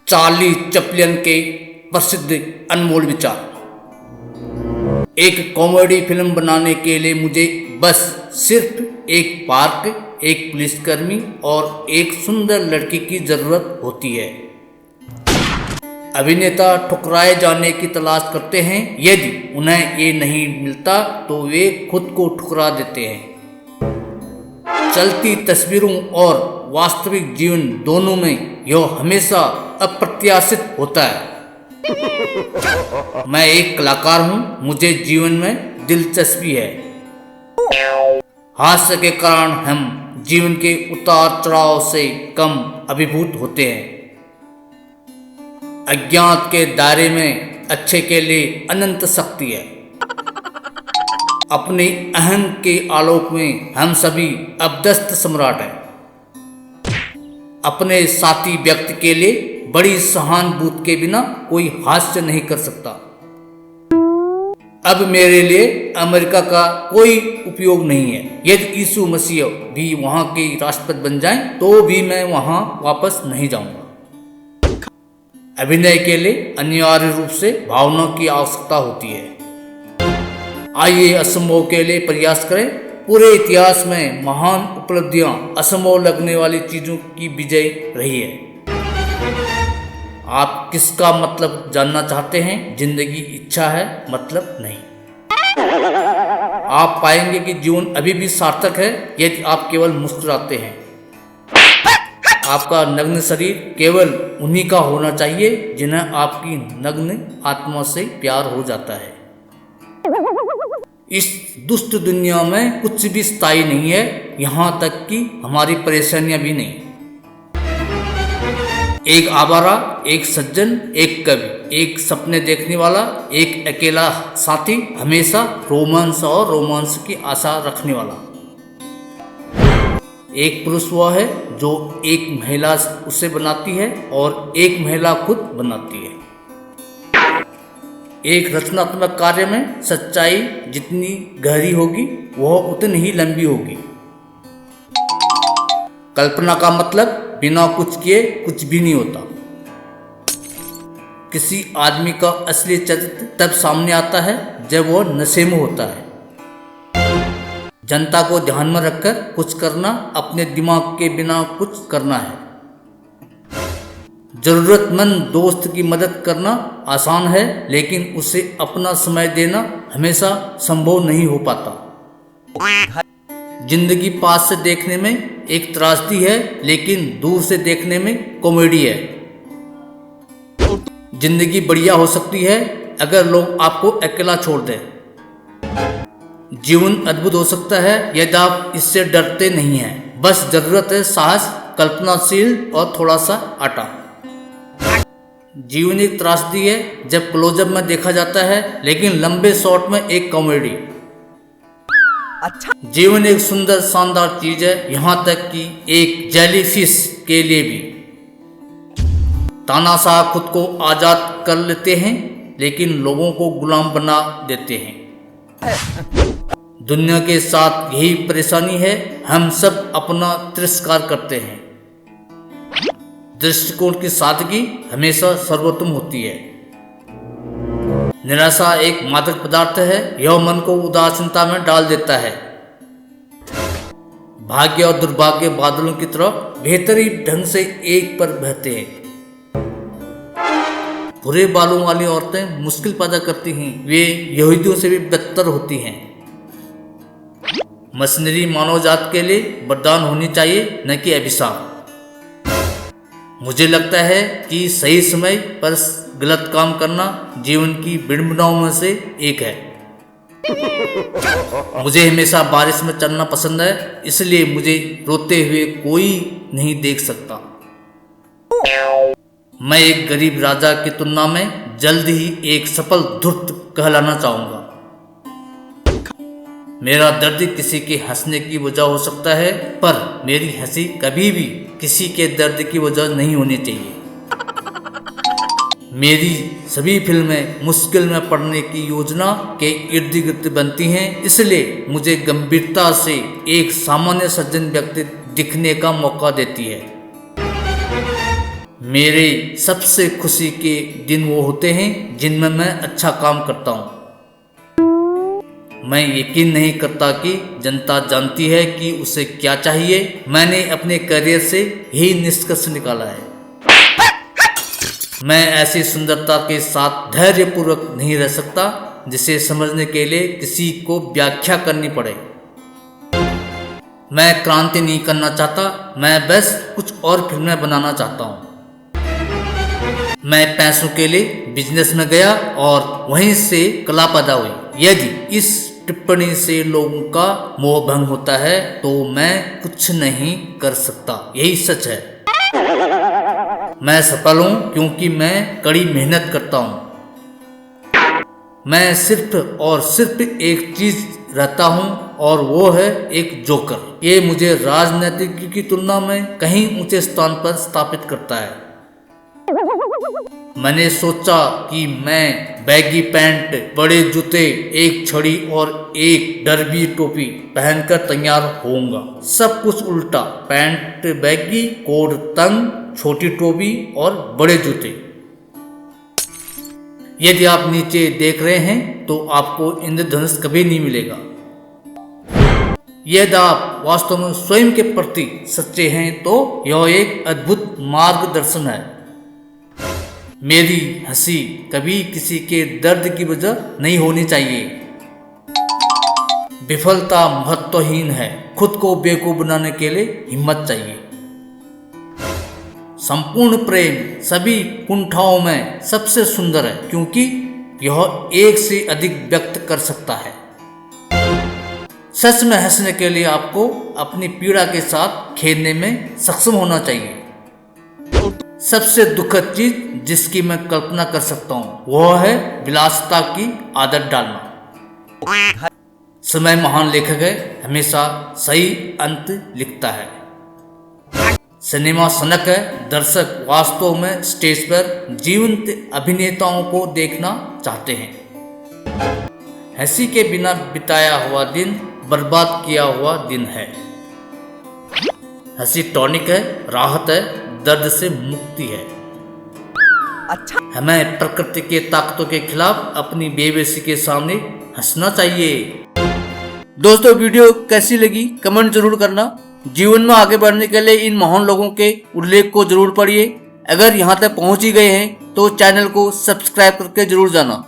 Charlie Chaplin के प्रसिद्ध अनमोल विचार। एक कॉमेडी फिल्म बनाने के लिए मुझे बस सिर्फ एक पार्क, एक पुलिसकर्मी और एक सुंदर लड़की की जरूरत होती है। अभिनेता ठुकराए जाने की तलाश करते हैं। यदि उन्हें ये नहीं मिलता तो वे खुद को ठुकरा देते हैं। चलती तस्वीरों और वास्तविक जीवन दोनों में यह हमेशा अप्रत्याशित होता है। मैं एक कलाकार हूँ, मुझे जीवन में दिलचस्पी है। हास्य के कारण हम जीवन के उतार चढ़ाव से कम अभिभूत होते हैं। अज्ञात के दायरे में अच्छे के लिए अनंत शक्ति है। अपने अहम के आलोक में हम सभी अभ्यस्त सम्राट हैं। अपने साथी व्यक्ति के लिए बड़ी सहानुभूति के बिना कोई हास्य नहीं कर सकता। अब मेरे लिए अमेरिका का कोई उपयोग नहीं है। यदि यीशु मसीह भी वहां के राष्ट्रपति बन जाएं, तो भी मैं वहां वापस नहीं जाऊंगा। अभिनय के लिए अनिवार्य रूप से भावना की आवश्यकता होती है। आइए असंभव के लिए प्रयास करें। पूरे इतिहास में महान उपलब्धियां असंभव लगने वाली चीजों की विजय रही है। आप किसका मतलब जानना चाहते हैं? जिंदगी इच्छा है, मतलब नहीं। आप पाएंगे कि जीवन अभी भी सार्थक है यदि आप केवल मुस्कुराते हैं। आपका नग्न शरीर केवल उन्हीं का होना चाहिए जिन्हें आपकी नग्न आत्मा से प्यार हो जाता है। इस दुष्ट दुनिया में कुछ भी स्थायी नहीं है, यहाँ तक कि हमारी परेशानियां भी नहीं। एक आवारा, एक सज्जन, एक कवि, एक सपने देखने वाला, एक अकेला साथी, हमेशा रोमांस और रोमांस की आशा रखने वाला। एक पुरुष वह है जो एक महिला उसे बनाती है और एक महिला खुद बनाती है। एक रचनात्मक कार्य में सच्चाई जितनी गहरी होगी वह उतनी ही लंबी होगी। कल्पना का मतलब बिना कुछ किए कुछ भी नहीं होता। किसी आदमी का असली चरित्र तब सामने आता है जब वह नशे में होता है। जनता को ध्यान में रखकर कुछ करना अपने दिमाग के बिना कुछ करना है। जरूरतमंद दोस्त की मदद करना आसान है, लेकिन उसे अपना समय देना हमेशा संभव नहीं हो पाता। जिंदगी पास से देखने में एक त्रासदी है, लेकिन दूर से देखने में कॉमेडी है। जिंदगी बढ़िया हो सकती है अगर लोग आपको अकेला छोड़ दें। जीवन अद्भुत हो सकता है यदि आप इससे डरते नहीं हैं। बस जरूरत है साहस, कल्पनाशील और थोड़ा सा आटा। जीवन एक त्रासदी है जब क्लोजअप में देखा जाता है, लेकिन लंबे शॉट में एक कॉमेडी। अच्छा, जीवन एक सुंदर शानदार चीज है, यहां तक कि एक जेलीफिश के लिए भी। तानाशाह खुद को आजाद कर लेते हैं, लेकिन लोगों को गुलाम बना देते हैं। दुनिया के साथ यही परेशानी है, हम सब अपना तिरस्कार करते हैं। दृष्टिकोण की सादगी हमेशा सर्वोत्तम होती है। निराशा एक मादक पदार्थ है, यह मन को उदासीनता में डाल देता है। भाग्य और दुर्भाग्य बादलों की तरह बेहतरीन ढंग से एक पर बहते हैं। भूरे बालों वाली औरतें मुश्किल पैदा करती हैं, वे यहूदियों से भी बदतर होती हैं। मशीनरी मानव जात के लिए वरदान होनी चाहिए, न कि अभिशाप। मुझे लगता है कि सही समय पर गलत काम करना जीवन की विडंबनाओं में से एक है। मुझे हमेशा बारिश में चलना पसंद है, इसलिए मुझे रोते हुए कोई नहीं देख सकता। मैं एक गरीब राजा की तुलना में जल्द ही एक सफल धूर्त कहलाना चाहूंगा। मेरा दर्द किसी के हंसने की वजह हो सकता है, पर मेरी हंसी कभी भी किसी के दर्द की वजह नहीं होनी चाहिए। मेरी सभी फिल्में मुश्किल में पड़ने की योजना के इर्द गिर्द बनती हैं, इसलिए मुझे गंभीरता से एक सामान्य सज्जन व्यक्ति दिखने का मौका देती है। मेरे सबसे खुशी के दिन वो होते हैं जिनमें मैं अच्छा काम करता हूँ। मैं यकीन नहीं करता कि जनता जानती है कि उसे क्या चाहिए। मैंने अपने करियर से यही निष्कर्ष निकाला है। मैं ऐसी सुंदरता के साथ धैर्यपूर्वक नहीं रह सकता जिसे समझने के लिए किसी को व्याख्या करनी पड़े। मैं क्रांति नहीं करना चाहता, मैं बस कुछ और फिल्में बनाना चाहता हूँ। मैं पैसों के लिए बिजनेस में गया और वहीं से कला पैदा हुई। यदि इस टिप्पणी से लोगों का मोह भंग होता है तो मैं कुछ नहीं कर सकता। यही सच है। मैं सफल हूं क्योंकि मैं कड़ी मेहनत करता हूं। मैं सिर्फ और सिर्फ एक चीज रहता हूं और वो है एक जोकर। ये मुझे राजनीतिक की तुलना में कहीं ऊंचे स्थान पर स्थापित करता है। मैंने सोचा कि मैं बैगी पैंट, बड़े जूते, एक छड़ी और एक डरबी टोपी पहनकर तैयार होऊंगा। सब कुछ उल्टा, पैंट बैगी, कोट तंग, छोटी टोपी और बड़े जूते। यदि आप नीचे देख रहे हैं तो आपको इंद्रधनुष कभी नहीं मिलेगा। यदि आप वास्तव में स्वयं के प्रति सच्चे हैं तो यह एक अद्भुत मार्गदर्शन है। मेरी हंसी कभी किसी के दर्द की वजह नहीं होनी चाहिए। विफलता महत्वहीन है, खुद को बेवकूफ बनाने के लिए हिम्मत चाहिए। संपूर्ण प्रेम सभी कुंठाओं में सबसे सुंदर है क्योंकि यह एक से अधिक व्यक्त कर सकता है। सच में हंसने के लिए आपको अपनी पीड़ा के साथ खेलने में सक्षम होना चाहिए। सबसे दुखद चीज जिसकी मैं कल्पना कर सकता हूं वह है विलासिता की आदत डालना। समय महान लेखक है, हमेशा सही अंत लिखता है। सिनेमा सनक है, दर्शक वास्तव में स्टेज पर जीवंत अभिनेताओं को देखना चाहते हैं। हंसी के बिना बिताया हुआ दिन बर्बाद किया हुआ दिन है। हंसी टॉनिक है, राहत है, दर्द से मुक्ति है। अच्छा, हमें प्रकृति के ताकतों के खिलाफ अपनी बेबसी के सामने हंसना चाहिए। दोस्तों, वीडियो कैसी लगी कमेंट जरूर करना। जीवन में आगे बढ़ने के लिए इन महान लोगों के उल्लेख को जरूर पढ़िए। अगर यहाँ तक पहुँच ही गए हैं तो चैनल को सब्सक्राइब करके जरूर जाना।